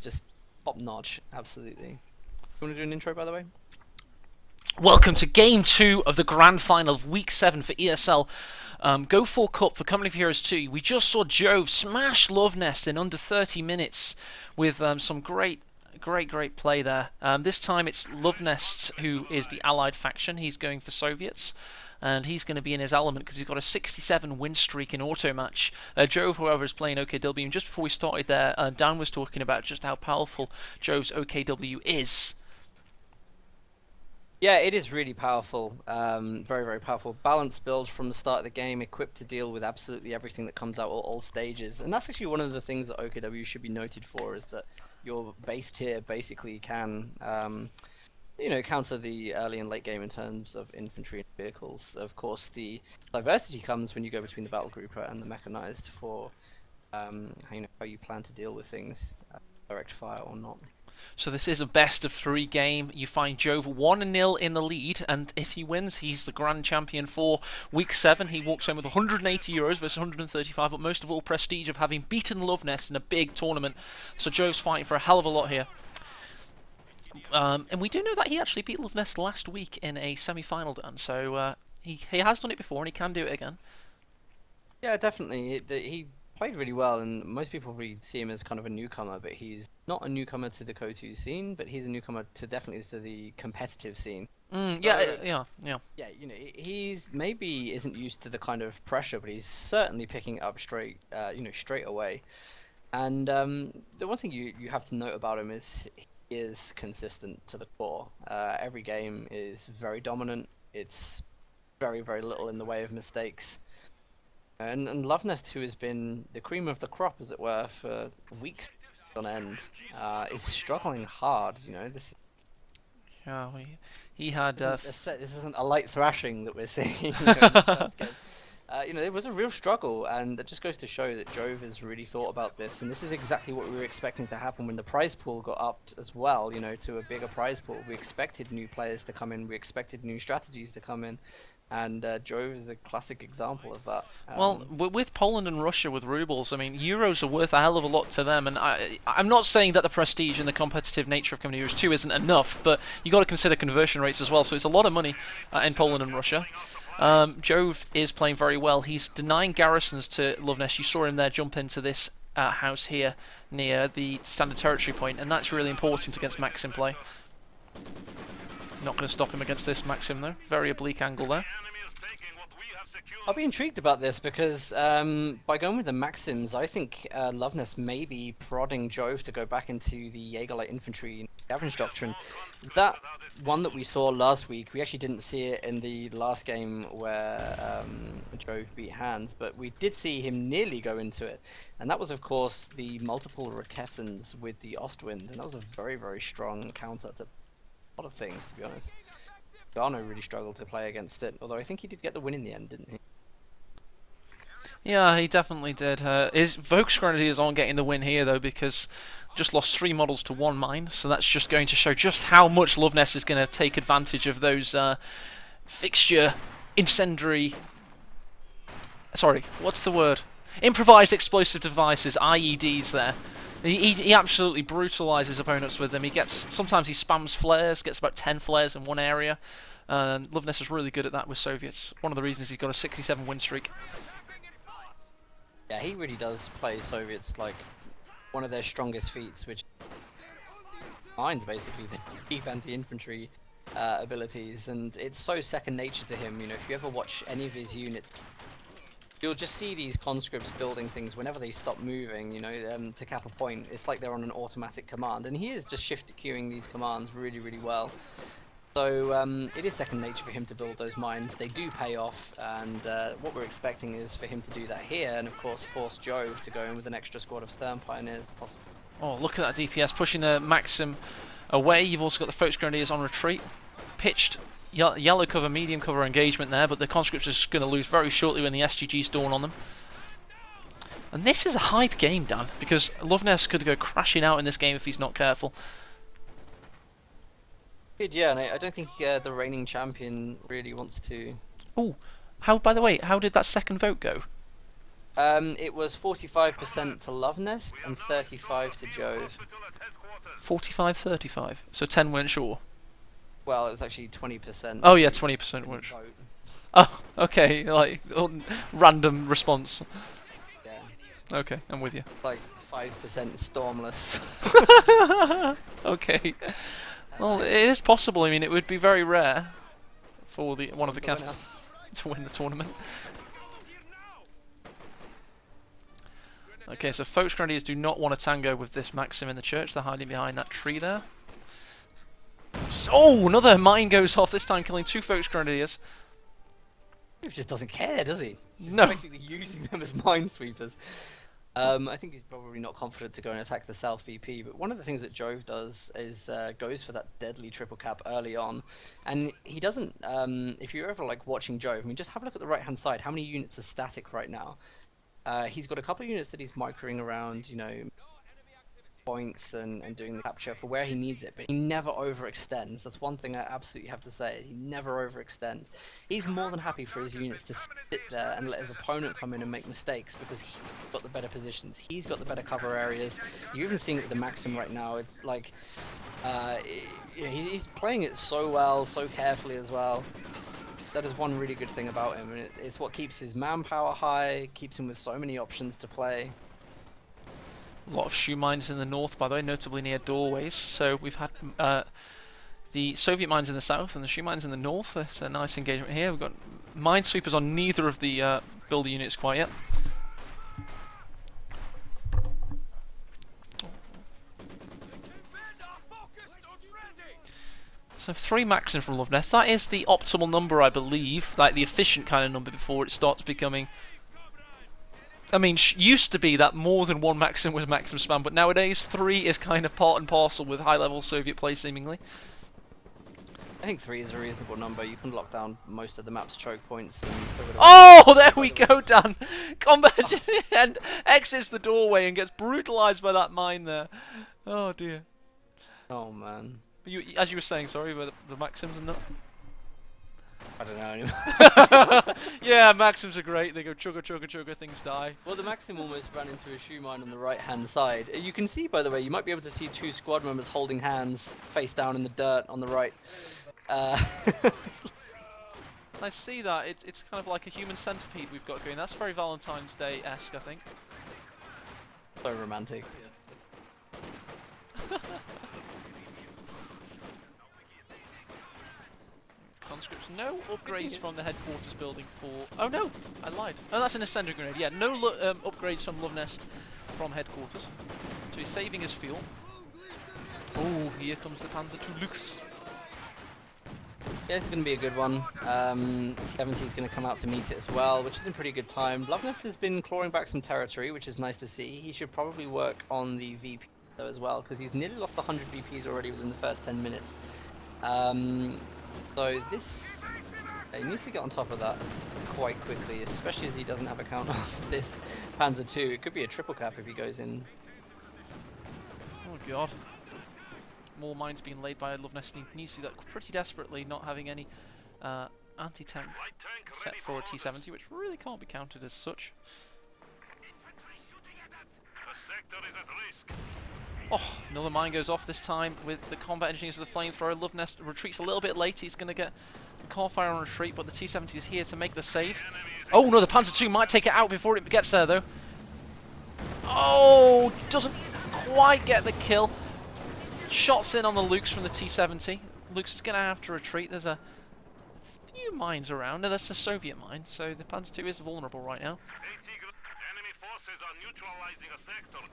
just top notch, absolutely. You want to do an intro, by the way? Welcome to Game 2 of the Grand Final of Week 7 for ESL Go 4 Cup for Company of Heroes 2. We just saw Jove smash Luvnest in under 30 minutes with some great play there. This time it's Luvnest who is the allied faction. He's going for Soviets. And he's going to be in his element because he's got a 67 win streak in auto match. Jove, however, is playing OKW. And just before we started there, Dan was talking about just how powerful Jove's OKW is. Yeah, it is really powerful. Very, very powerful. Balanced build from the start of the game, equipped to deal with absolutely everything that comes out at all stages. And that's actually one of the things that OKW should be noted for, is that your base tier basically can, counter the early and late game in terms of infantry and vehicles. Of course, the diversity comes when you go between the battle grouper and the mechanized for how you plan to deal with things, direct fire or not. So this is a best of 3 game. You find Jove 1-0 in the lead, and if he wins, he's the grand champion for week 7. He walks home with €180 versus 135, but most of all, prestige of having beaten Luvnest in a big tournament. So Jove's fighting for a hell of a lot here. And we do know that he actually beat Luvnest last week in a semi-final done, so he has done it before and he can do it again. Yeah, definitely. He played really well, and most people probably see him as kind of a newcomer, but he's not a newcomer to the KO2 scene, but he's a newcomer to definitely to the competitive scene. Yeah. Yeah, he's maybe isn't used to the kind of pressure, but he's certainly picking it up straight away. And the one thing you have to note about him is he is consistent to the core. Every game is very dominant. It's very, very little in the way of mistakes. And Luvnest, who has been the cream of the crop, as it were, for weeks on end, is struggling hard. This Yeah, he had. this isn't a light thrashing that we're seeing. It was a real struggle, and it just goes to show that Jove has really thought about this, and this is exactly what we were expecting to happen when the prize pool got upped as well. To a bigger prize pool, we expected new players to come in, we expected new strategies to come in. And Jove is a classic example of that. Well, with Poland and Russia with rubles, I mean, euros are worth a hell of a lot to them. And I'm not saying that the prestige and the competitive nature of Company Heroes 2 isn't enough, but you got to consider conversion rates as well. So it's a lot of money in Poland and Russia. Jove is playing very well. He's denying garrisons to Luvnest. You saw him there jump into this house here near the standard territory point, and that's really important against Maxim play. Not going to stop him against this Maxim though. Very oblique angle there. I'll be intrigued about this because by going with the Maxims, I think Luvnest may be prodding Jove to go back into the Jaeger-Light Infantry Scavenge Doctrine. That one that we saw last week, we actually didn't see it in the last game where Jove beat Hans, but we did see him nearly go into it. And that was, of course, the multiple Raketans with the Ostwind, and that was a very, very strong counter to a lot of things, to be honest. Garno really struggled to play against it, although I think he did get the win in the end, didn't he? Yeah, he definitely did. His Volksgrenadiers aren't getting the win here though because just lost 3 models to 1 mine, so that's just going to show just how much Luvnest is going to take advantage of those fixture incendiary. Sorry, what's the word? Improvised explosive devices, IEDs. There, he absolutely brutalizes opponents with them. Sometimes he spams flares, gets about 10 flares in one area. Luvnest is really good at that with Soviets. One of the reasons he's got a 67 win streak. Yeah, he really does play Soviets like one of their strongest feats, which mines basically the deep anti-infantry abilities, and it's so second nature to him. If you ever watch any of his units, you'll just see these conscripts building things whenever they stop moving, to cap a point. It's like they're on an automatic command, and he is just shift queuing these commands really, really well. So it is second nature for him to build those mines. They do pay off, and what we're expecting is for him to do that here, and of course force Jove to go in with an extra squad of Stern Pioneers possible. Oh, look at that DPS pushing the Maxim away. You've also got the Volksgrenadiers on retreat. Pitched yellow cover, medium cover engagement there, but the conscripts are just going to lose very shortly when the SGGs dawn on them. And this is a hype game, Dan, because Luvnest could go crashing out in this game if he's not careful. Yeah, and I don't think the reigning champion really wants to. Oh, by the way, how did that second vote go? It was 45% to Luvnest and 35 to Jove. 45-35. So 10 weren't sure. Well, it was actually 20%. Oh yeah, 20% weren't sure. Vote. Oh, okay. Like random response. Yeah, Okay, I'm with you. like 5% Stormless. Okay. Well, it is possible. I mean, it would be very rare for one of the To win casters to win the tournament. Okay, so Folks Grenadiers do not want to tango with this Maxim in the church. They're hiding behind that tree there. Oh, another mine goes off, this time killing 2 Folks Grenadiers. He just doesn't care, does he? He's No. basically using them as minesweepers. I think he's probably not confident to go and attack the South VP, but one of the things that Jove does is goes for that deadly triple cap early on, and he doesn't. If you're ever like watching Jove, I mean, just have a look at the right-hand side. How many units are static right now? He's got a couple of units that he's microing around, you know, points and doing the capture for where he needs it, but he never overextends. That's one thing I absolutely have to say. He never overextends. He's more than happy for his units to sit there and let his opponent come in and make mistakes because he's got the better positions. He's got the better cover areas. You're even seeing it with the Maxim right now. It's like you know, he's playing it so well, so carefully as well. That is one really good thing about him, and it's what keeps his manpower high, keeps him with so many options to play. A lot of shoe mines in the north, by the way, notably near doorways. So we've had the Soviet mines in the south and the shoe mines in the north. It's a nice engagement here. We've got minesweepers on neither of the builder units quite yet. So 3 Maxim from Luvnest. That is the optimal number, I believe, like the efficient kind of number before it starts becoming... I mean, used to be that more than 1 Maxim was Maxim spam, but nowadays 3 is kind of part and parcel with high-level Soviet play, seemingly. I think 3 is a reasonable number. You can lock down most of the map's choke points. And oh, there we go, Dan! Combat and exits the doorway and gets brutalized by that mine there. Oh, dear. Oh, man. As you were saying, sorry, about the Maxims and that? I don't know anymore. Yeah, Maxims are great. They go chugga chugga chugga, things die. Well, the Maxim almost ran into a shoe mine on the right-hand side. You can see, by the way, you might be able to see 2 squad members holding hands, face down in the dirt on the right. I see that. It's kind of like a human centipede we've got going. That's very Valentine's Day-esque, I think. So romantic. Conscripts, no upgrades from the headquarters building for... Oh no, I lied. Oh, that's an incendiary grenade. Yeah, no upgrades from Luvnest from headquarters. So he's saving his fuel. Oh, here comes the Panzer II Lux. Yeah, this is going to be a good one. T70 is going to come out to meet it as well, which is in pretty good time. Luvnest has been clawing back some territory, which is nice to see. He should probably work on the VP though as well, because he's nearly lost 100 VPs already within the first 10 minutes. So this, he needs to get on top of that quite quickly, especially as he doesn't have a counter of this Panzer II. It could be a triple cap if he goes in. Oh god. More mines being laid by Luvnest. Needs to do that pretty desperately, not having any anti-tank set for a T70, which really can't be counted as such. Oh, another mine goes off this time with the combat engineers with the flamethrower. Luvnest retreats a little bit late. He's going to get the car fire on retreat, but the T-70 is here to make the save. Oh no, the Panzer II might take it out before it gets there though. Oh, doesn't quite get the kill. Shots in on the Lukes from the T-70. Lukes is going to have to retreat. There's a few mines around. No, that's a Soviet mine, so the Panzer II is vulnerable right now. Enemy forces are neutralizing a sector.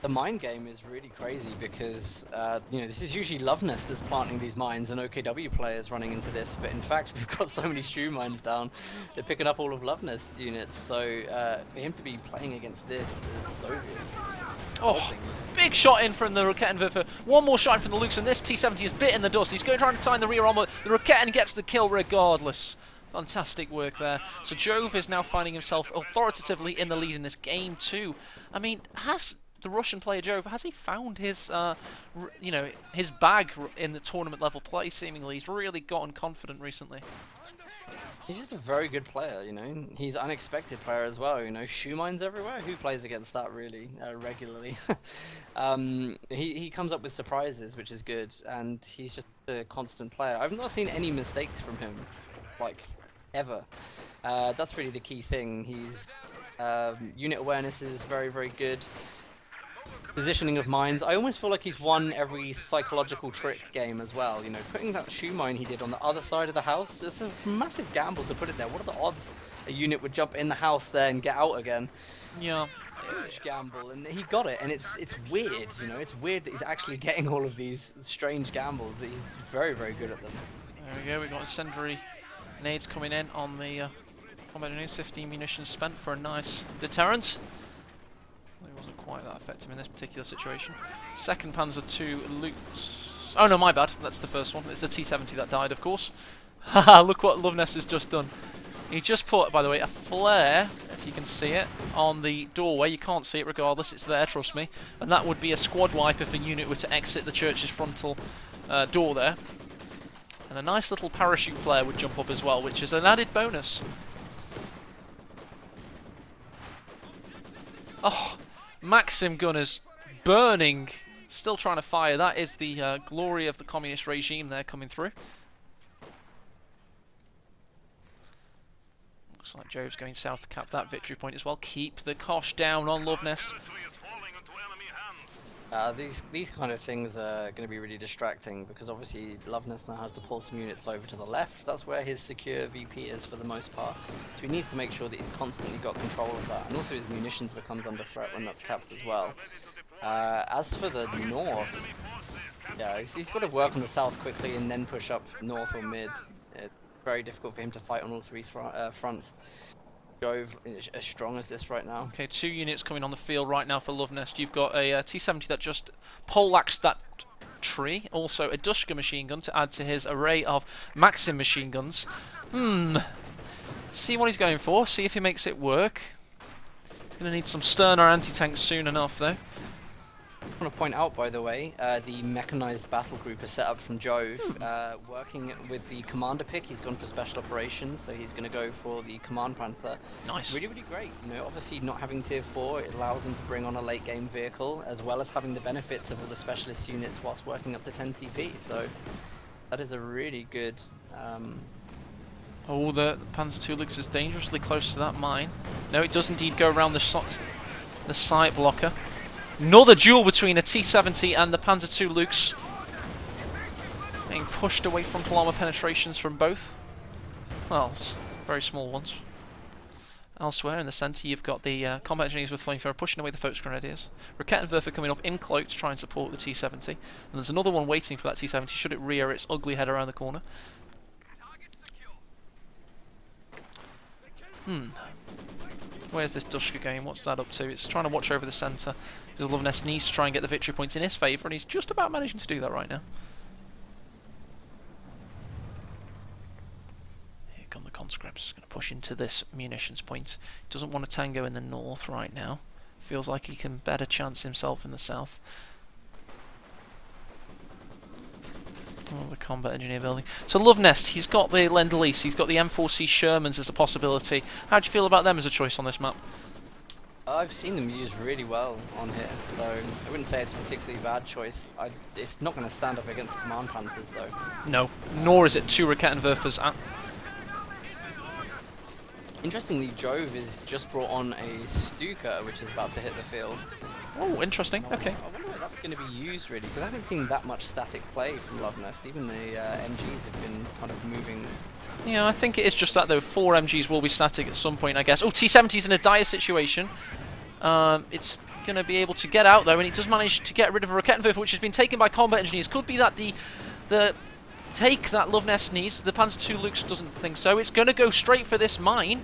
The mine game is really crazy because, you know, this is usually Luvnest that's planting these mines and OKW players running into this, but in fact we've got so many shoe mines down, they're picking up all of Luvnest's units, so for him to be playing against this as Soviets, it's oh, big shot in from the Raketen. One more shot in from the Lukes, and this T-70 is bit in the dust. He's going to try and tie in the rear armor. The Raketen gets the kill regardless. Fantastic work there. So Jove is now finding himself authoritatively in the lead in this game too. I mean, has the Russian player Jove, has he found his, you know, his bag in the tournament level play? Seemingly, he's really gotten confident recently. He's just a very good player, you know. He's an unexpected player as well, you know. Shoe mines everywhere. Who plays against that really regularly? He comes up with surprises, which is good, and he's just a constant player. I've not seen any mistakes from him, like ever. That's really the key thing. He's unit awareness is very, very good. Positioning of mines. I almost feel like he's won every psychological trick game as well. You know, putting that shoe mine he did on the other side of the house, it's a massive gamble to put it there. What are the odds a unit would jump in the house there and get out again? Yeah. Huge gamble, and he got it, and it's weird, you know, it's weird that he's actually getting all of these strange gambles. He's very, very good at them. There we go, we've got incendiary nades coming in on the combat engineers. 15 munitions spent for a nice deterrent. It wasn't quite that effective in this particular situation. Second Panzer II Luke's... Oh no, my bad. That's the first one. It's the T-70 that died, of course. Haha, look what Luvnest has just done. He just put, by the way, a flare, if you can see it, on the doorway. You can't see it regardless. It's there, trust me. And that would be a squad wipe if a unit were to exit the church's frontal door there. And a nice little parachute flare would jump up as well, which is an added bonus. Oh, Maxim gunners burning, still trying to fire. That is the glory of the communist regime there coming through. Looks like Jove's going south to cap that victory point as well. Keep the Kosh down on Luvnest. These kind of things are going to be really distracting because obviously Luvnest now has to pull some units over to the left. That's where his secure VP is for the most part. So he needs to make sure that he's constantly got control of that. And also his munitions becomes under threat when that's capped as well. As for the north, yeah, he's got to work on the south quickly and then push up north or mid. It's very difficult for him to fight on all three fronts. Jove as strong as this right now. Okay, 2 units coming on the field right now for Luvnest. You've got a T-70 that just poleaxed that tree. Also a Dushka machine gun to add to his array of Maxim machine guns. See what he's going for. See if he makes it work. He's going to need some sterner anti-tanks soon enough, though. I want to point out, by the way, the mechanized battle group is set up from Jove, working with the commander pick. He's gone for special operations, so he's going to go for the command panther. Nice. Really, really great. You know, obviously not having tier 4, it allows him to bring on a late game vehicle, as well as having the benefits of all the specialist units whilst working up to 10 CP. So that is a really good. Oh, the Panzer II looks is dangerously close to that mine. No, it does indeed go around the sight blocker. Another duel between a T-70 and the Panzer II Lukes. Being pushed away frontal armor penetrations from both. Well, very small ones. Elsewhere in the centre you've got the combat engineers with flamethrower pushing away the Volksgrenadiers. Raketenwerfer coming up in cloak to try and support the T-70. And there's another one waiting for that T-70 should it rear its ugly head around the corner. Where's this Dushka game? What's that up to? It's trying to watch over the centre. Because Luvnest needs to try and get the victory points in his favour, and he's just about managing to do that right now. Here come the conscripts. He's going to push into this munitions point. He doesn't want a tango in the north right now. Feels like he can better chance himself in the south. Oh, the combat engineer building. So Luvnest, he's got the Lend-Lease, he's got the M4C Shermans as a possibility. How do you feel about them as a choice on this map? I've seen them used really well on here, so I wouldn't say it's a particularly bad choice. It's not going to stand up against command panthers though. No, nor is it 2 Raketenwerfers. Interestingly, Jove has just brought on a Stuka, which is about to hit the field. Oh, interesting. Okay. I wonder where that's going to be used really, because I haven't seen that much static play from Luvnest. Even the MGs have been kind of moving. Yeah, I think it is just that though. 4 MGs will be static at some point, I guess. Oh, T-70's in a dire situation. It's going to be able to get out though, and it does manage to get rid of a Raketenwerfer, which has been taken by combat engineers. Could be that the take that Luvnest needs. The Panzer II Lukes doesn't think so. It's going to go straight for this mine.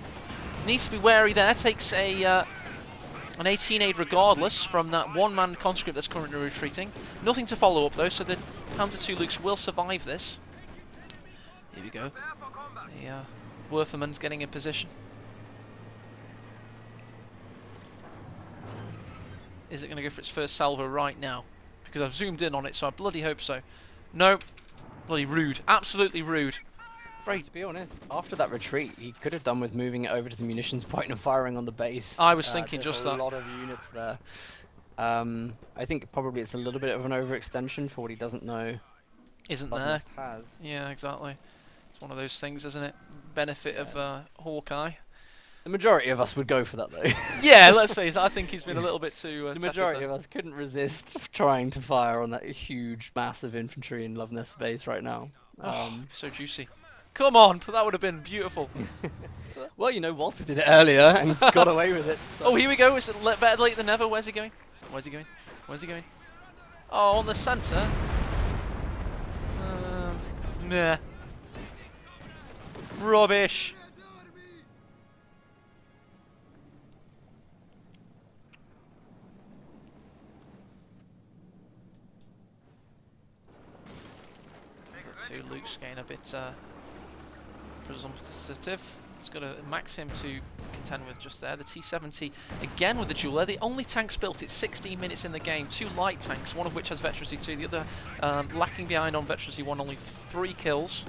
Needs to be wary there. Takes a an 18 aid regardless from that one-man conscript that's currently retreating. Nothing to follow up though, so the Panzer II Lukes will survive this. Here we go. The Werferman's getting in position. Is it going to go for its first salvo right now? Because I've zoomed in on it, so I bloody hope so. No. Bloody rude. Absolutely rude. Very. To be honest, after that retreat, he could have done with moving it over to the munitions point and firing on the base. I was thinking there's just a that. lot of units there. I think probably it's a little bit of an overextension for what he doesn't know. Isn't there? Luvnest has. Yeah, exactly. It's one of those things, isn't it? Benefit of Hawkeye. The majority of us would go for that though. Yeah, let's face it. I think he's been a little bit too. The majority of us couldn't resist trying to fire on that huge, massive infantry in Luvnest base right now. So juicy. Come on, that would have been beautiful. Well, you know, Walter did it earlier and got away with it. So. Oh, here we go. It's better late than never. Where's he going? Where's he going? Where's he going? Oh, on the centre. Nah. Rubbish. Luke's getting a bit presumptive. He's got a Maxim to contend with just there. The T-70 again with the duel. They're the only tanks built. It's 16 minutes in the game. 2 light tanks, one of which has Veterancy 2, the other lacking behind on Veterancy 1, only 3 kills.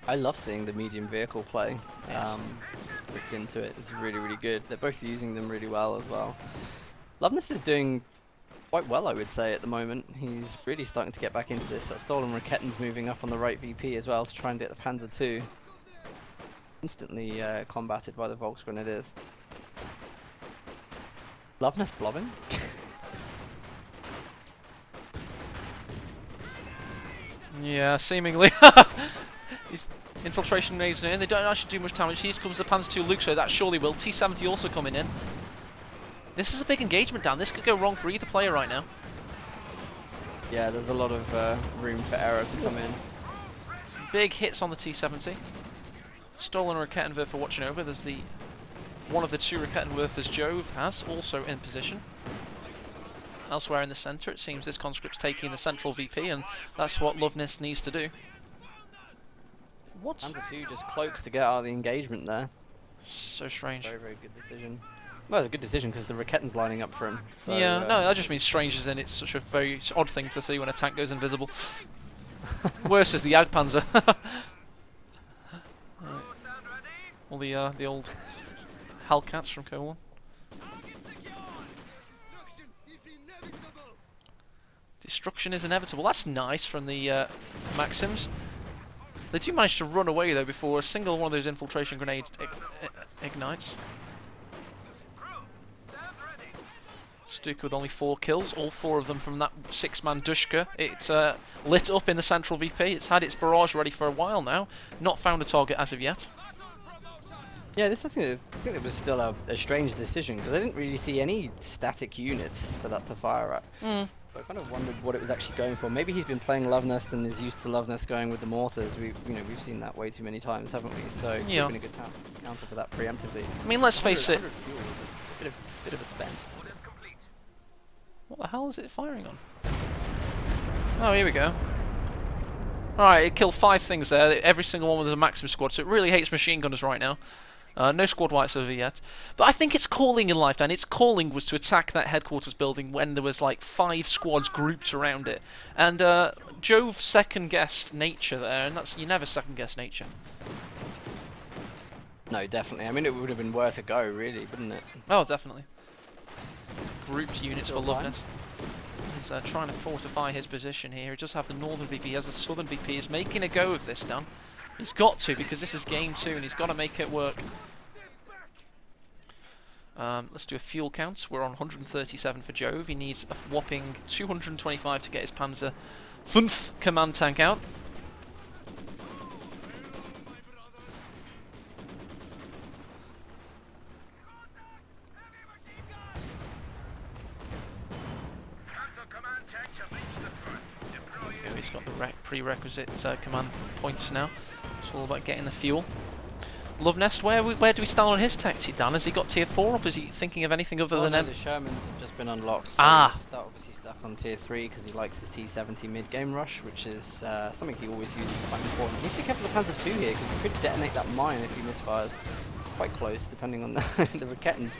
I love seeing the medium vehicle play. Yes. Looked into it. It's really, really good. They're both using them really well as well. Luvnest is doing quite well, I would say, at the moment. He's really starting to get back into this. That stolen Raketten's moving up on the right VP as well to try and get the Panzer II. Instantly combated by the Volksgrenadiers. Luvnest blobbing. Yeah, seemingly. His infiltration raids in. They don't actually do much damage. Here comes the Panzer II Luke, so that surely will. T-70 also coming in. This is a big engagement, Dan. This could go wrong for either player right now. Yeah, there's a lot of room for error to come in. Some big hits on the T-70. Stolen Rakettenwerfer for watching over. There's the one of the 2 Rakettenwerfers Jove has also in position. Elsewhere in the centre, it seems this conscript's taking the central VP, and that's what Luvnest needs to do. What? Panzer II just cloaks to get out of the engagement there. So strange. Very, very good decision. Well, it's a good decision because the Raketten's lining up for him. So, yeah, no, that just means strange as in it's such a very odd thing to see when a tank goes invisible. Worse is the Jagdpanzer. Right. All the old Hellcats from Co-1. Destruction is inevitable. That's nice from the Maxims. They do manage to run away though before a single one of those infiltration grenades ignites. Stuka with only 4 kills, all 4 of them from that 6-man Dushka. It's lit up in the central VP. It's had its barrage ready for a while now. Not found a target as of yet. Yeah, I think it was still a strange decision because I didn't really see any static units for that to fire at. So I kind of wondered what it was actually going for. Maybe he's been playing Luvnest and is used to Luvnest going with the mortars. We've seen that way too many times, haven't we? So it could have been a good counter for that preemptively. I mean, let's face it. Bit of a spend. What the hell is it firing on? Oh, here we go. Alright, it killed 5 things there. Every single one was a Maxim squad, so it really hates machine gunners right now. No squad wipes over yet. But I think its calling in life, Dan, its calling was to attack that headquarters building when there was like 5 squads grouped around it. And Jove second-guessed nature there, and you never second-guess nature. No, definitely. I mean, it would have been worth a go, really, wouldn't it? Oh, definitely. Grouped units for Luvnest. He's trying to fortify his position here. He does have the northern VP, as the southern VP is making a go of this, Dan. He's got to, because this is game 2 and he's got to make it work. Let's do a fuel count. We're on 137 for Jove. He needs a whopping 225 to get his Panzer V command tank out. He's got the prerequisite command points now. It's all about getting the fuel. Luvnest, where do we stand on his tactic, Dan? Has he got tier 4 up? Is he thinking of anything other than the Shermans have just been unlocked. So he's obviously stuck on tier 3 because he likes his T-70 mid-game rush, which is something he always uses quite important. You need to be careful of the Panzer II here because you could detonate that mine if he misfires. Quite close, depending on the Raketten's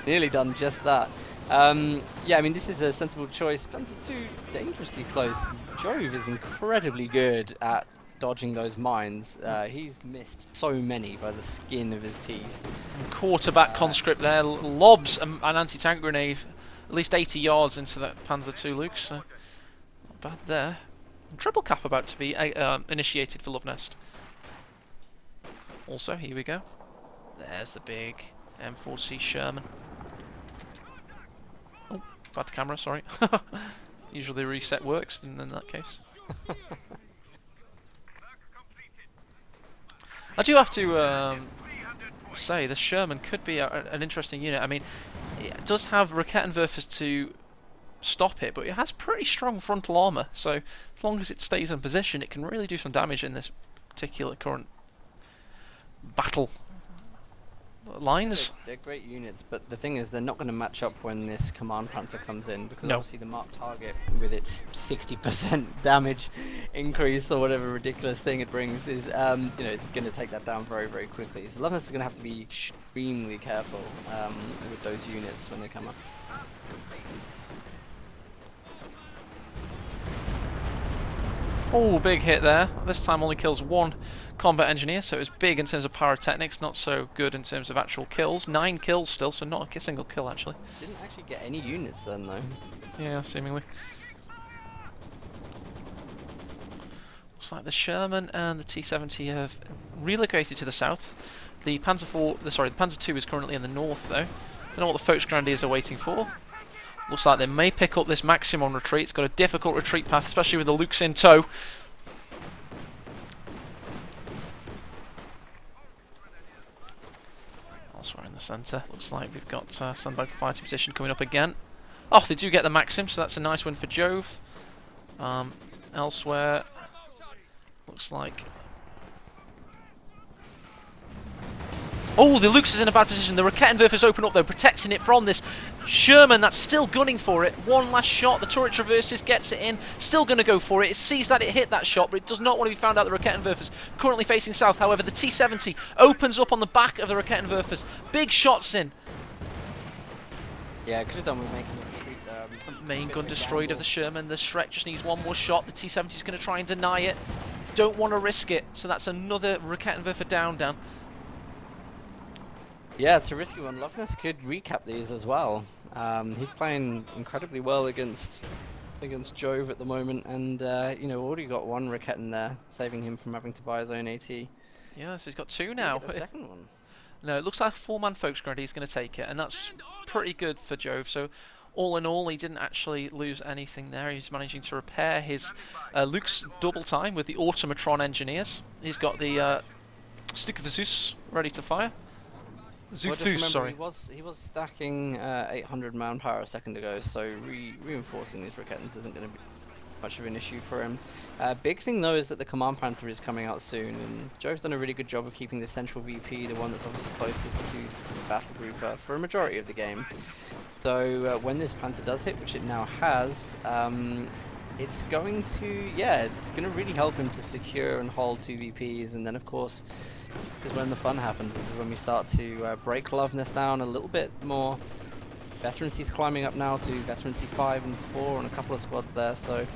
nearly done just that. Yeah, I mean, this is a sensible choice. Panzer II dangerously close. Jove is incredibly good at dodging those mines. He's missed so many by the skin of his teeth. Quarterback conscript there lobs an anti-tank grenade at least 80 yards into that Panzer II Luke, so not bad there. Triple cap about to be initiated for Luvnest. Also, here we go. There's the big M4C Sherman. Oh, bad camera, sorry. Usually reset works in that case. I do have to say the Sherman could be an interesting unit. I mean, it does have Raketenwerfers to stop it, but it has pretty strong frontal armor, so as long as it stays in position, it can really do some damage in this particular current battle lines. They're great units, but the thing is, they're not going to match up when this Command Panther comes in, because obviously the marked target, with its 60% damage increase or whatever ridiculous thing it brings, is you know, it's going to take that down very, very quickly. So Luvnest is going to have to be extremely careful with those units when they come up. Oh, big hit there. This time only kills one combat engineer, so it was big in terms of pyrotechnics, not so good in terms of actual kills. 9 kills still, so not a single kill actually. Didn't actually get any units then though. Yeah, seemingly. Looks like the Sherman and the T-70 have relocated to the south. The Panzer II is currently in the north though. Don't know what the Volksgrenadiers are waiting for. Looks like they may pick up this Maximum retreat. It's got a difficult retreat path, especially with the Lukes in tow. Elsewhere in the centre, looks like we've got sandbag fighting position coming up again. Oh, they do get the Maxim, so that's a nice win for Jove. Elsewhere, looks like... Oh, the Lukes is in a bad position. The Raketenwerfers open up though, protecting it from this Sherman that's still gunning for it. One last shot, the turret traverses, gets it in, still going to go for it. It sees that it hit that shot, but it does not want to be found out. The Raketenwerfers currently facing south. However, the T-70 opens up on the back of the Raketenwerfers. Big shots in. Yeah, could have done with making a retreat there. Main gun destroyed of the Sherman. The Shrek just needs one more shot. The T-70 is going to try and deny it. Don't want to risk it. So that's another Raketenwerfer down. Yeah, it's a risky one. Luvnest could recap these as well. He's playing incredibly well against Jove at the moment, and you know, already got one Raketen there, saving him from having to buy his own AT. Yeah, so he's got 2 now. The second one. No, it looks like a 4-man Volksgrenadier is going to take it, and that's pretty good for Jove. So, all in all, he didn't actually lose anything there. He's managing to repair his Luke's double time with the Automatron engineers. He's got the Stick of the Zeus ready to fire. Zuthus, sorry. He was stacking 800 manpower a second ago, so reinforcing these Raketens isn't going to be much of an issue for him. Big thing though is that the Command Panther is coming out soon, and Jove's done a really good job of keeping the central VP, the one that's obviously closest to the battle group, for a majority of the game. So when this Panther does hit, which it now has, it's going to really help him to secure and hold 2 VPs, and then of course is when the fun happens. This is when we start to break Luvnest down a little bit more. Veterancy's climbing up now to Veterancy 5 and 4 and a couple of squads there, so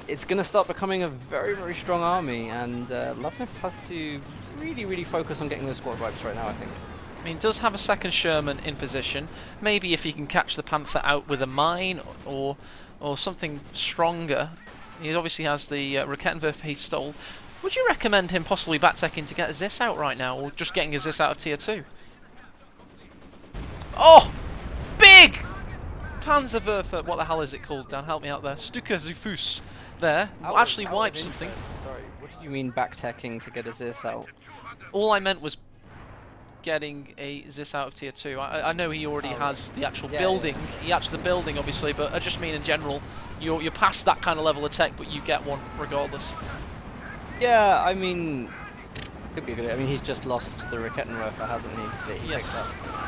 it's going to start becoming a very, very strong army, and Luvnest has to really focus on getting those squad wipes right now, I think. I mean, he does have a second Sherman in position. Maybe if he can catch the Panther out with a mine or something stronger. He obviously has the Raketenwerfer he stole. Would you recommend him possibly back-teching to get a Zis out right now, or just getting a Zis out of Tier 2? Oh! Big! Panzerwerfer, what the hell is it called, Dan? Help me out there. Stuka Zufus there. Actually wiped something. Sorry, what did you mean back-teching to get a Zis out? All I meant was getting a Zis out of Tier 2. I know he already has the actual building. Yeah. He has the building, obviously, but I just mean in general, you're past that kind of level of tech, but you get one regardless. Yeah, I mean, could be good. I mean, he's just lost the Raketenwerfer, hasn't he? Yes.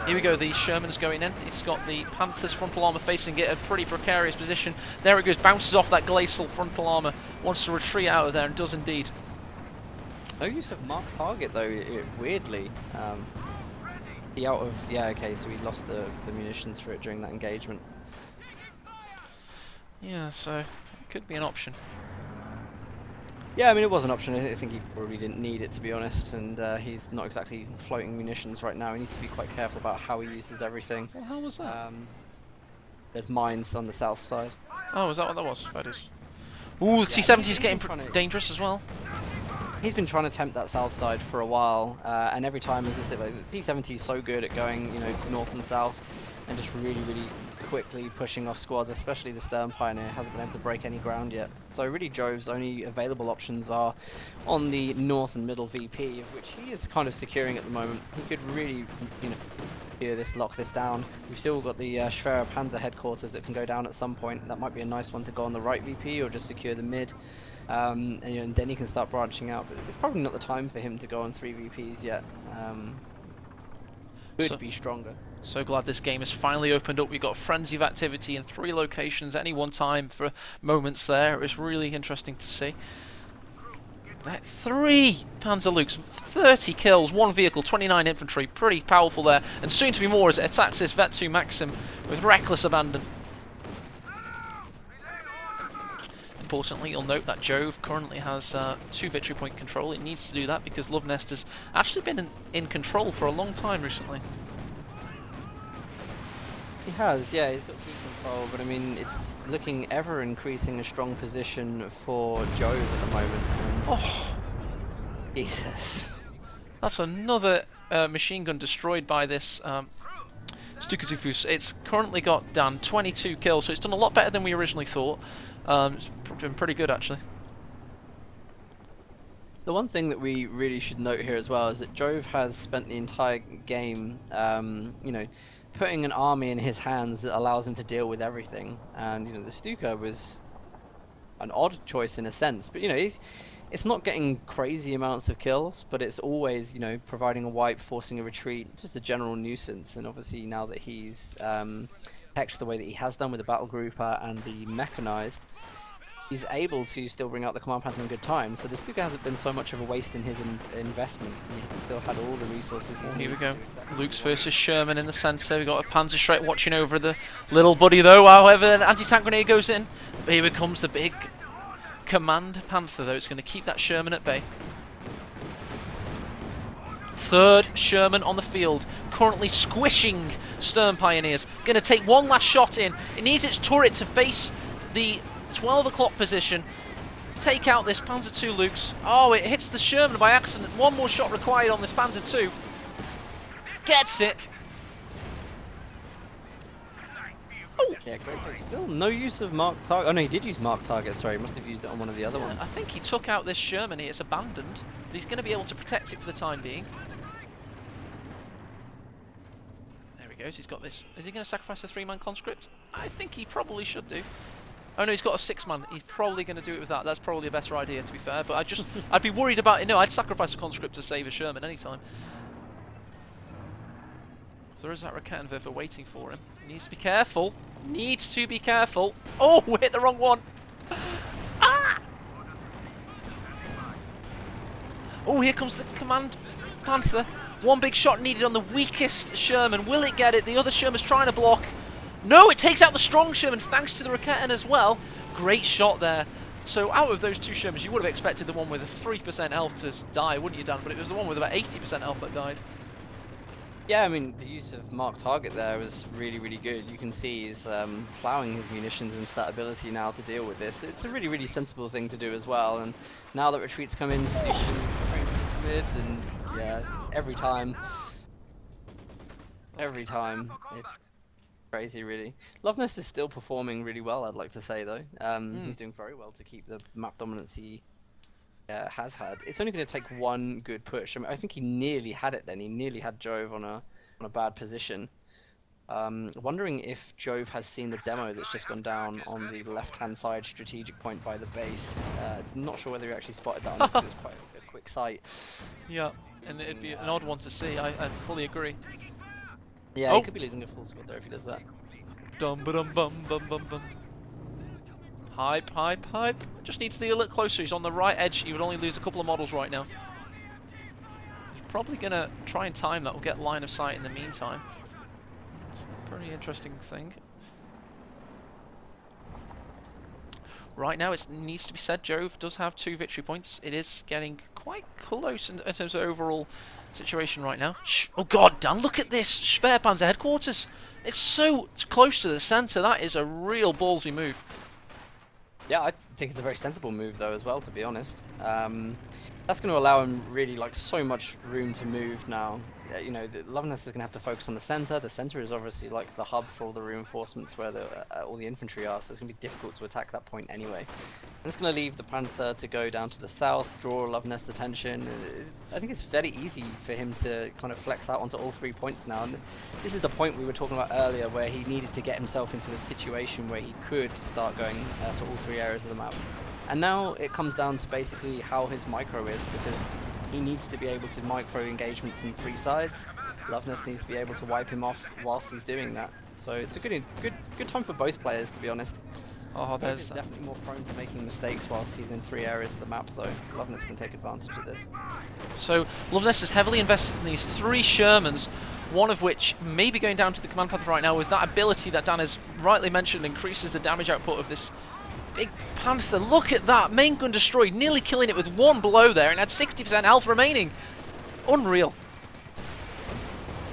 Here we go, the Sherman's going in. It's got the Panther's frontal armor facing it, a pretty precarious position. There it goes, bounces off that glacial frontal armor, wants to retreat out of there, and does indeed. No use of marked target though, weirdly. Okay, so he lost the munitions for it during that engagement. Yeah, so could be an option. Yeah, I mean, it was an option. I think he probably didn't need it, to be honest, and he's not exactly floating munitions right now. He needs to be quite careful about how he uses everything. Well, how was that? There's mines on the south side. Oh, is that what that was? Fair dues. Ooh, the Yeah, T-70's getting dangerous as well. He's been trying to tempt that south side for a while, and every time, as I said, like, the P70 is so good at going, you know, north and south, and just really, really quickly pushing off squads, especially the Stern Pioneer hasn't been able to break any ground yet. So really Jove's only available options are on the north and middle VP, of which he is kind of securing at the moment. He could really, you know, lock this down. We've still got the Schwerer Panzer headquarters that can go down at some point. That might be a nice one to go on the right VP or just secure the mid. And, you know, and then he can start branching out, but it's probably not the time for him to go on 3 VPs yet. Could be stronger. So glad this game has finally opened up. We've got a frenzy of activity in 3 locations at any one time for moments there. It's really interesting to see. 3 Panzer Lukes, 30 kills, 1 vehicle, 29 infantry, pretty powerful there. And soon to be more as it attacks this Vet2 Maxim with reckless abandon. Importantly, you'll note that Jove currently has 2 victory point control. It needs to do that because Luvnest has actually been in control for a long time recently. He has, yeah, he's got key control, but I mean, it's looking ever increasing a strong position for Jove at the moment. And Oh, Jesus. that's another machine gun destroyed by this Stukazufus. It's currently got done 22 kills, so it's done a lot better than we originally thought. It's been pretty good, actually. The one thing that we really should note here as well is that Jove has spent the entire game, you know, putting an army in his hands that allows him to deal with everything. And, you know, the Stuka was an odd choice in a sense, but, you know, it's not getting crazy amounts of kills, but it's always, you know, providing a wipe, forcing a retreat, just a general nuisance. And obviously now that he's hexed the way that he has done with the battle grouper and the mechanized, he's able to still bring out the command pattern in good time. So the Stuka hasn't been so much of a waste in his investment. He's still had all the resources he's Here we needed go. to do exactly Luke's what he versus Sherman in the centre. We've got a Panzerschreck watching over the little buddy though. However, an anti-tank grenade goes in. But here comes the big command Panther though. It's going to keep that Sherman at bay. 3rd Sherman on the field, currently squishing Stern Pioneers. Going to take one last shot in. It needs its turret to face the 12 o'clock position. Take out this Panzer II Lukes. Oh, it hits the Sherman by accident. One more shot required on this Panzer II. Gets it. Oh. Yeah, great. But still no use of marked target. Oh no, he did use marked target. Sorry, he must have used it on one of the other ones. I think he took out this Sherman here. It's abandoned, but he's going to be able to protect it for the time being. There he goes. He's got this. Is he going to sacrifice the 3-man conscript? I think he probably should do. Oh no, he's got a 6-man. He's probably going to do it with that. That's probably a better idea, to be fair. But I'd be worried about it. No, I'd sacrifice a conscript to save a Sherman anytime. So there is that Raketenwerfer waiting for him. He needs to be careful. Needs to be careful. Oh, hit the wrong one. Ah! Oh, here comes the command Panther. One big shot needed on the weakest Sherman. Will it get it? The other Sherman's trying to block. No, it takes out the strong Sherman thanks to the Raketen as well. Great shot there. So out of those 2 Shermans, you would have expected the one with a 3% health to die, wouldn't you, Dan? But it was the one with about 80% health that died. Yeah, I mean, the use of marked target there was really, really good. You can see he's ploughing his munitions into that ability now to deal with this. It's a really, really sensible thing to do as well. And now that retreats come in, mid, and yeah, every time, it's crazy, really. Luvnest is still performing really well, I'd like to say, though. He's doing very well to keep the map dominance he has had. It's only going to take one good push. I mean, I think he nearly had it then. He nearly had Jove on a bad position. Wondering if Jove has seen the demo that's just gone down on the left-hand side strategic point by the base. Not sure whether he actually spotted that or not, because it was quite a quick sight. Yeah, and it'd be an odd one to see. I fully agree. Yeah, he could be losing a full squad there if he does that. Dum ba dum bum bum bum bum. Hype, hype, hype. Just needs to be a little closer. He's on the right edge. He would only lose a couple of models right now. He's probably going to try and time that. We'll get line of sight in the meantime. It's a pretty interesting thing. Right now, it needs to be said, Jove does have 2 victory points. It is getting quite close in terms of overall situation right now. Oh god, Dan, look at this! Sperpanzer headquarters! It's so close to the centre. That is a real ballsy move. Yeah, I think it's a very sensible move though as well, to be honest. That's going to allow him really like so much room to move now. You know, Luvnest is going to have to focus on the center. The center is obviously like the hub for all the reinforcements where all the infantry are, so it's going to be difficult to attack that point anyway. And it's going to leave the Panther to go down to the south, draw Luvnest attention. I think it's very easy for him to kind of flex out onto all 3 points now. And this is the point we were talking about earlier where he needed to get himself into a situation where he could start going to all 3 areas of the map. And now it comes down to basically how his micro is, because he needs to be able to micro engagements on 3 sides. Luvnest needs to be able to wipe him off whilst he's doing that. So it's a good time for both players, to be honest. Oh, There's definitely more prone to making mistakes whilst he's in 3 areas of the map, though. Luvnest can take advantage of this. So Luvnest is heavily invested in these 3 Shermans, one of which may be going down to the Command Panther right now with that ability that Dan has rightly mentioned, increases the damage output of this big Panther. Look at that! Main gun destroyed, nearly killing it with 1 blow there, and had 60% health remaining. Unreal.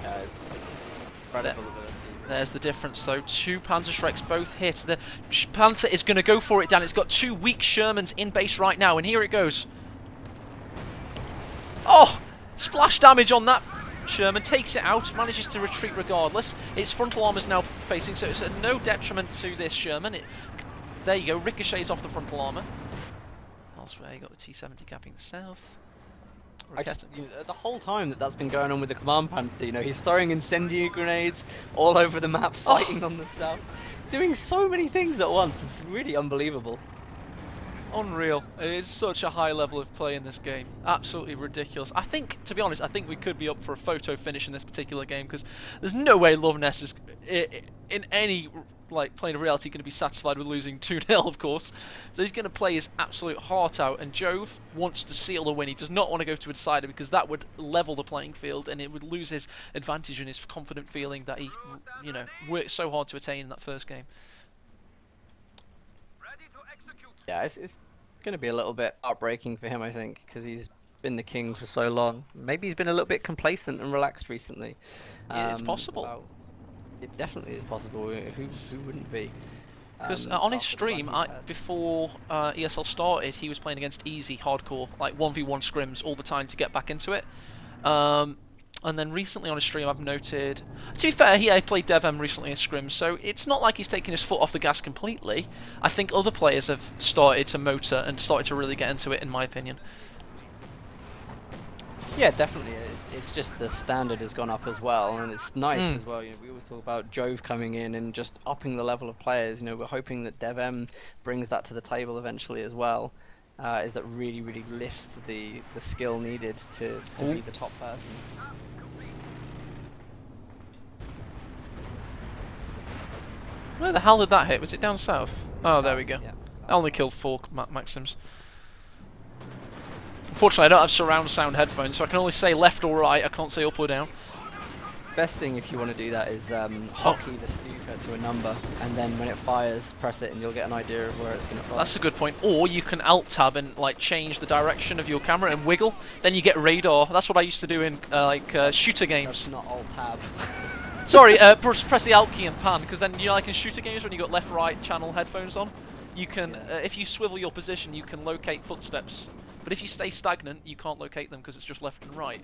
Yeah, it's incredible ability. There's the difference though. 2 Panzer Shreks both hit. The Panther is going to go for it, Dan. It's got 2 weak Shermans in base right now, and here it goes. Oh! Splash damage on that Sherman. Takes it out, manages to retreat regardless. Its frontal armor's now facing, so it's at no detriment to this Sherman. There you go, ricochets off the frontal armor. Elsewhere, you got the T-70 capping the south. The whole time that's been going on with the Command Panther, you know, he's throwing incendiary grenades all over the map, fighting on the south, doing so many things at once. It's really unbelievable. Unreal. It is such a high level of play in this game. Absolutely ridiculous. I think, to be honest, I think we could be up for a photo finish in this particular game, because there's no way Luvnest is, in any like plane of reality, going to be satisfied with losing 2-0, of course. So he's going to play his absolute heart out, and Jove wants to seal the win. He does not want to go to a decider, because that would level the playing field, and it would lose his advantage and his confident feeling that he, you know, worked so hard to attain in that first game. Yeah, it's going to be a little bit heartbreaking for him, I think, because he's been the king for so long. Maybe he's been a little bit complacent and relaxed recently. Yeah, it's possible. It definitely is possible. Who wouldn't be? Because on his stream, before ESL started, he was playing against easy, hardcore, like 1v1 scrims all the time to get back into it. And then recently on his stream, I've noted... To be fair, he played DevM recently in scrims, so it's not like he's taking his foot off the gas completely. I think other players have started to motor and started to really get into it, in my opinion. Yeah, definitely. It's just the standard has gone up as well, and it's nice as well. You know, we always talk about Jove coming in and just upping the level of players. You know, we're hoping that DevM brings that to the table eventually as well. Is that really lifts the skill needed to be the top person. Where the hell did that hit? Was it down south? Oh, there we go. Yeah, I only killed 4 Maxims. Unfortunately, I don't have surround sound headphones, so I can only say left or right. I can't say up or down. Best thing if you want to do that is hotkey the snooker to a number, and then when it fires, press it, and you'll get an idea of where it's going to fire. That's a good point. Or you can alt tab and like change the direction of your camera and wiggle. Then you get radar. That's what I used to do in shooter games. That's not alt tab. Sorry, press the alt key and pan, because then, you know, like in shooter games when you got left-right channel headphones on, you can, if you swivel your position, you can locate footsteps. But if you stay stagnant, you can't locate them because it's just left and right.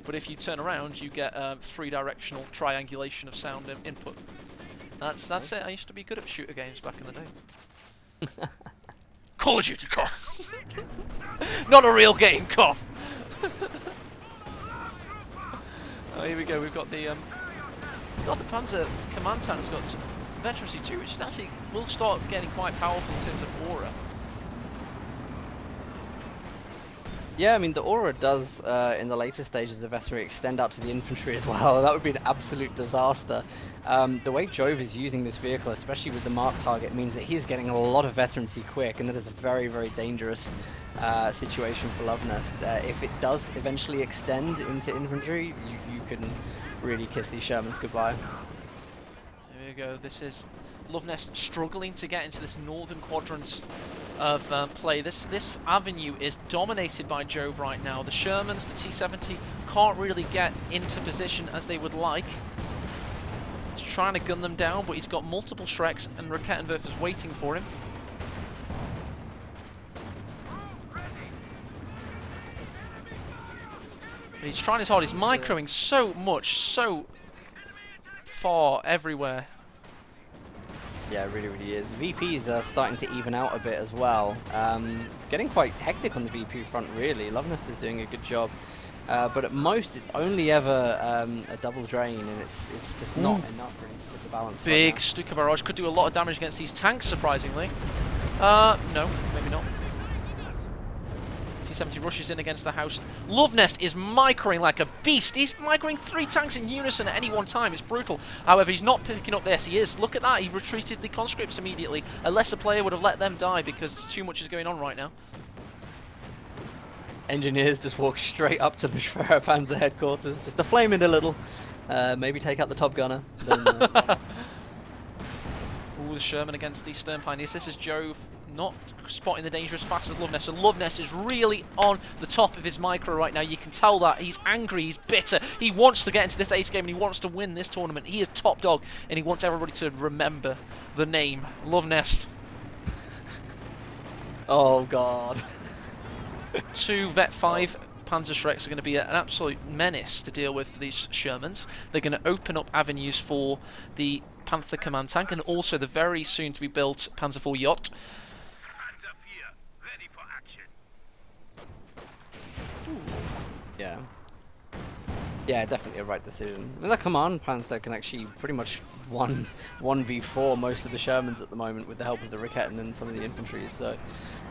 But if you turn around, you get 3-directional triangulation of sound input. That's it. I used to be good at shooter games back in the day. Call of Duty, cough. Not a real game, cough. Oh, here we go. We've got the Panzer command tank's got veterancy too, which actually will start getting quite powerful in terms of aura. Yeah, I mean, the aura does, in the later stages of veterancy, extend out to the infantry as well. That would be an absolute disaster. The way Jove is using this vehicle, especially with the mark target, means that he's getting a lot of veterancy quick, and that is a very dangerous situation for Luvnest. If it does eventually extend into infantry, you can really kiss these Shermans goodbye. There we go. This is Luvnest struggling to get into this northern quadrant of play. This avenue is dominated by Jove right now. The Shermans, the T-70, can't really get into position as they would like. He's trying to gun them down, but he's got multiple Shreks, and Rakettenwerfer's waiting for him. He's trying his hard. He's microing so much, so far everywhere. Yeah, it really, really is. VPs are starting to even out a bit as well. It's getting quite hectic on the VP front, really. Luvnest is doing a good job. But at most, it's only ever a double drain, and it's just not enough really to the balance. Big Stuka Barrage could do a lot of damage against these tanks, surprisingly. No, maybe not. T-70 rushes in against the house. Luvnest is microing like a beast. He's microing 3 tanks in unison at any one time. It's brutal. However, he's not picking up this. He is. Look at that. He retreated the conscripts immediately. A lesser player would have let them die because too much is going on right now. Engineers just walk straight up to the Schwerer Panzer headquarters, just to flame it a little. Maybe take out the top gunner. Then, Ooh, the Sherman against the Stern Pioneers. This is Jove not spotting the danger as fast as Luvnest. So Luvnest is really on the top of his micro right now. You can tell that. He's angry, he's bitter. He wants to get into this ace game and he wants to win this tournament. He is top dog and he wants everybody to remember the name Luvnest. oh god. 2 Vet 5 Panzer Shreks are going to be an absolute menace to deal with these Shermans. They're going to open up avenues for the Panther command tank and also the very soon to be built Panzer IV yacht. Yeah. Yeah, definitely a right decision. I mean, that command Panther can actually pretty much 1v4 most of the Shermans at the moment with the help of the Riketten and some of the infantry, so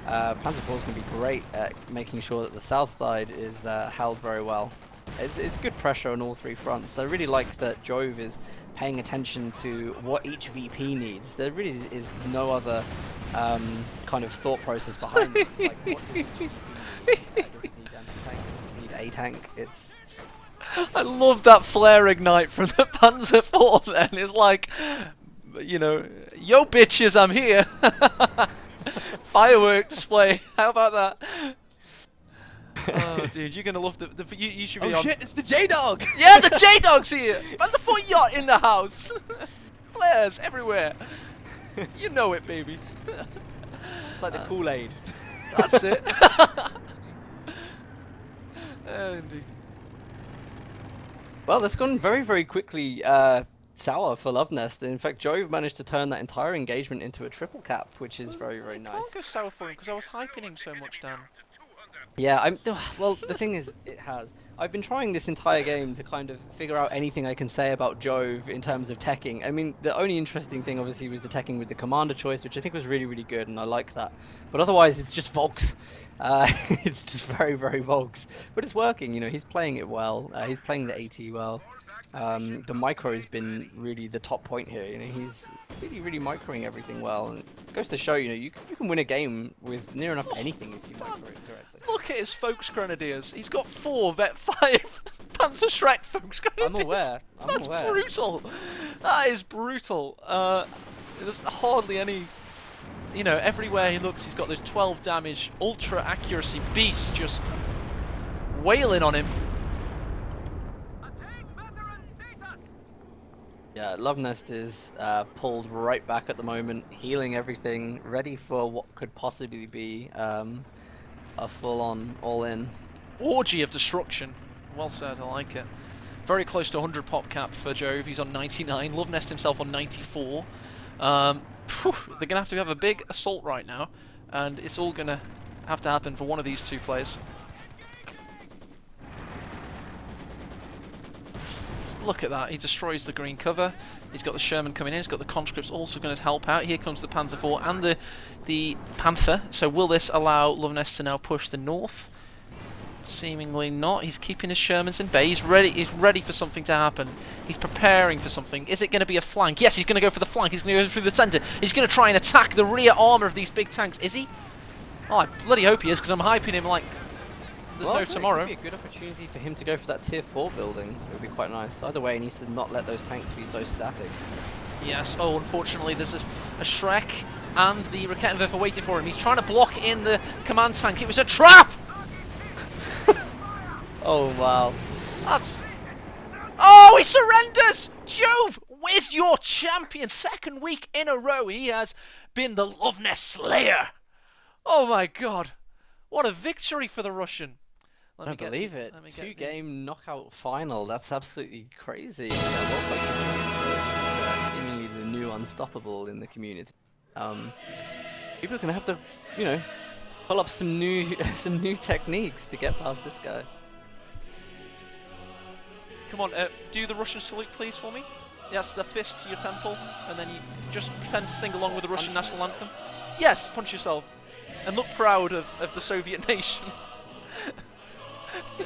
Panzer IV is going to be great at making sure that the south side is held very well. It's good pressure on all 3 fronts. I really like that Jove is paying attention to what each VP needs. There really is no other kind of thought process behind it. Like, what does each VP need? Does it need anti-tank? Does it need a tank? It's... I love that flare ignite from the Panzer IV then. It's like, you know, yo bitches, I'm here. Firework display. How about that? Oh, dude, you're gonna love the you should be oh on. shit, it's the J-Dog! Yeah, the J-Dog's here! Panzer IV yacht in the house! Flares everywhere! You know it, baby. Like the Kool-Aid. That's it. Indeed. Well, that's gone very, very quickly sour for Luvnest. In fact, Jove managed to turn that entire engagement into a triple cap, which is very, very nice. Can't go sour for him because I was hyping him so much, Dan. Yeah, well, the thing is, it has. I've been trying this entire game to kind of figure out anything I can say about Jove in terms of teching. I mean, the only interesting thing, obviously, was the teching with the commander choice, which I think was really, really good, and I like that. But otherwise, it's just Volks. It's just very, very Volks. But it's working, you know, he's playing it well. He's playing the AT well. The micro has been really the top point here. You know, he's really, really microing everything well. And it goes to show, you know, you can win a game with near enough anything if you micro it correctly. Look at his Folks Grenadiers. He's got 4 Vet 5 Panzer Shrek Folks Grenadiers. I'm aware. That's brutal. That is brutal. There's hardly any... You know, everywhere he looks, he's got those 12 damage, ultra accuracy beasts just wailing on him. Yeah, Luvnest is pulled right back at the moment, healing everything, ready for what could possibly be a full-on, all-in Orgy of destruction. Well said, I like it. Very close to 100 pop cap for Jove, he's on 99, Luvnest himself on 94. They're going to have a big assault right now, and it's all going to have to happen for one of these 2 players. Look at that, he destroys the green cover. He's got the Sherman coming in, he's got the conscripts also going to help out. Here comes the Panzer IV and the Panther. So will this allow Luvnest to now push the north? Seemingly not. He's keeping his Shermans in bay. He's ready for something to happen. He's preparing for something. Is it going to be a flank? Yes, he's going to go for the flank. He's going to go through the centre. He's going to try and attack the rear armour of these big tanks. Is he? Oh, I bloody hope he is, because I'm hyping him like there's no tomorrow. It would be a good opportunity for him to go for that tier 4 building. It would be quite nice. Either way, he needs to not let those tanks be so static. Yes, oh, unfortunately, there's a Shrek and the Rakettenwerfer waiting for him. He's trying to block in the command tank. It was a trap! Oh, wow. That's... Oh, he surrenders! Jove is your champion. Second week in a row, he has been the Luvnest Slayer. Oh my god. What a victory for the Russian. I don't believe it. Two-game knockout final. That's absolutely crazy. Well played to Jove. Seemingly the new unstoppable in the community. People are gonna have to, you know, pull up some new techniques to get past this guy. Come on, do the Russian salute, please, for me. Yes, the fist to your temple, and then you just pretend to sing along with the Russian national anthem. Yes, punch yourself, and look proud of the Soviet nation.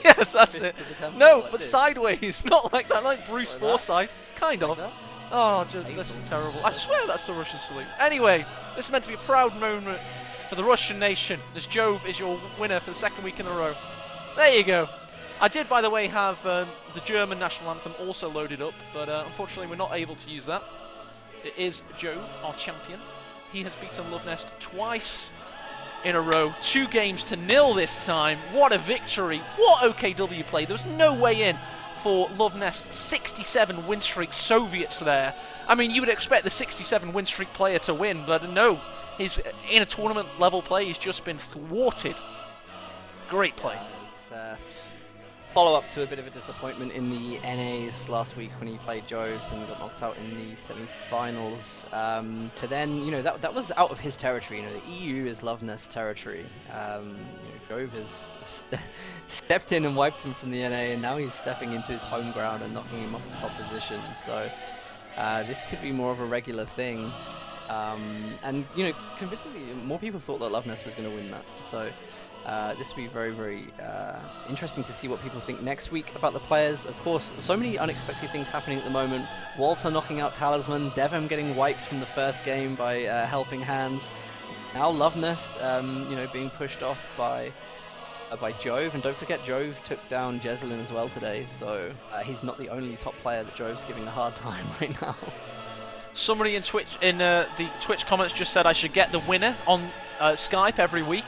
Yes, that's it. No, like but this. Sideways, not like that, like Bruce Forsyth, kind of. Oh, this is terrible. I swear that's the Russian salute. Anyway, this is meant to be a proud moment for the Russian nation, as Jove is your winner for the second week in a row. There you go. I did, by the way, have the German national anthem also loaded up, but unfortunately we're not able to use that. It is Jove, our champion. He has beaten Luvnest twice in a row, 2-0 this time. What a victory! What OKW play! There was no way in for Luvnest's 67 win streak Soviets there. I mean, you would expect the 67 win streak player to win, but no, he's in a tournament level play. He's just been thwarted. Great play. Follow-up to a bit of a disappointment in the NAs last week when he played Joves and got knocked out in the semi-finals. To then, you know, that was out of his territory. You know, the EU is Luvnest territory. You know, Jove has stepped in and wiped him from the NA, and now he's stepping into his home ground and knocking him off the top position. So this could be more of a regular thing. And, you know, convincingly, more people thought that Luvnest was going to win that. So this will be very, very interesting to see what people think next week about the players. Of course, so many unexpected things happening at the moment. Walter knocking out Talisman, Devon getting wiped from the first game by Helping Hands. Now Luvnest, you know, being pushed off by Jove. And don't forget, Jove took down Jezelin as well today. So he's not the only top player that Jove's giving a hard time right now. Somebody in the Twitch comments just said I should get the winner on Skype every week.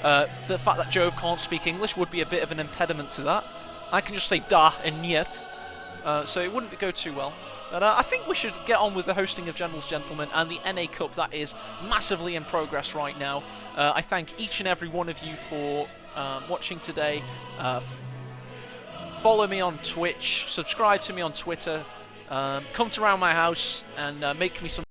The fact that Jove can't speak English would be a bit of an impediment to that. I can just say da and niet, so it wouldn't go too well. But I think we should get on with the hosting of General's Gentlemen and the NA Cup that is massively in progress right now. I thank each and every one of you for watching today. Follow me on Twitch, subscribe to me on Twitter, come to around my house and make me some